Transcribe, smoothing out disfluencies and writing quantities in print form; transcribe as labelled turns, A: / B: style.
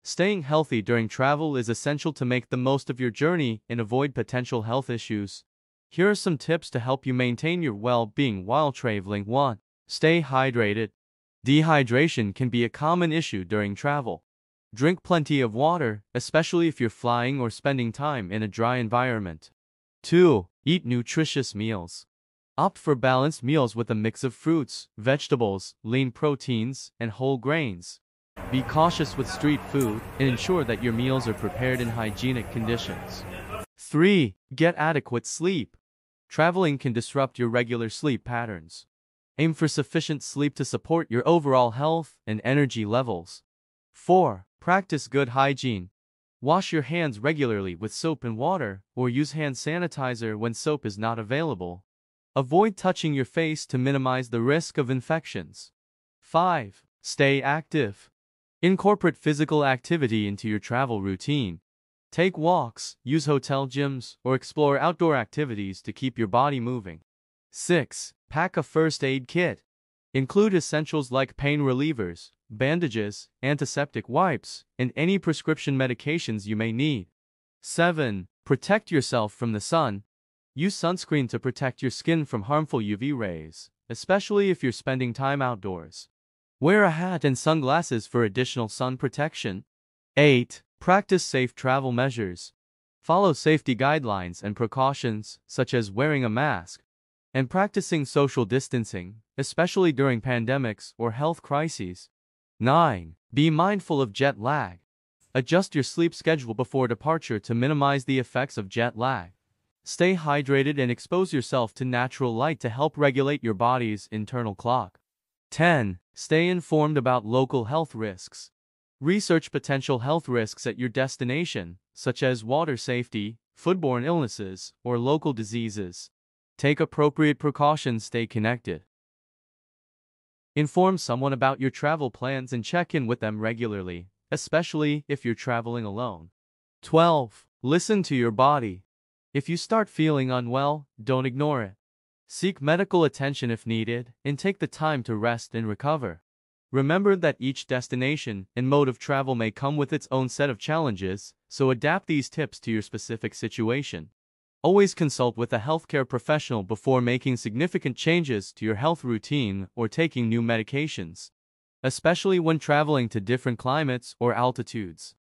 A: Staying healthy during travel is essential to make the most of your journey and avoid potential health issues. Here are some tips to help you maintain your well-being while traveling. 1. Stay hydrated. Dehydration can be a common issue during travel. Drink plenty of water, especially if you're flying or spending time in a dry environment. 2. Eat nutritious meals. Opt for balanced meals with a mix of fruits, vegetables, lean proteins, and whole grains. Be cautious with street food and ensure that your meals are prepared in hygienic conditions. 3. Get adequate sleep. Traveling can disrupt your regular sleep patterns. Aim for sufficient sleep to support your overall health and energy levels. 4. Practice good hygiene. Wash your hands regularly with soap and water, or use hand sanitizer when soap is not available. Avoid touching your face to minimize the risk of infections. 5. Stay active. Incorporate physical activity into your travel routine. Take walks, use hotel gyms, or explore outdoor activities to keep your body moving. 6. Pack a first aid kit. Include essentials like pain relievers, bandages, antiseptic wipes, and any prescription medications you may need. 7. Protect yourself from the sun. Use sunscreen to protect your skin from harmful UV rays, especially if you're spending time outdoors. Wear a hat and sunglasses for additional sun protection. 8. Practice safe travel measures. Follow safety guidelines and precautions, such as wearing a mask and practicing social distancing, especially during pandemics or health crises. 9. Be mindful of jet lag. Adjust your sleep schedule before departure to minimize the effects of jet lag. Stay hydrated and expose yourself to natural light to help regulate your body's internal clock. 10. Stay informed about local health risks. Research potential health risks at your destination, such as water safety, foodborne illnesses, or local diseases. Take appropriate precautions. Stay connected. Inform someone about your travel plans and check in with them regularly, especially if you're traveling alone. 12. Listen to your body. If you start feeling unwell, don't ignore it. Seek medical attention if needed, and take the time to rest and recover. Remember that each destination and mode of travel may come with its own set of challenges, so adapt these tips to your specific situation. Always consult with a healthcare professional before making significant changes to your health routine or taking new medications, especially when traveling to different climates or altitudes.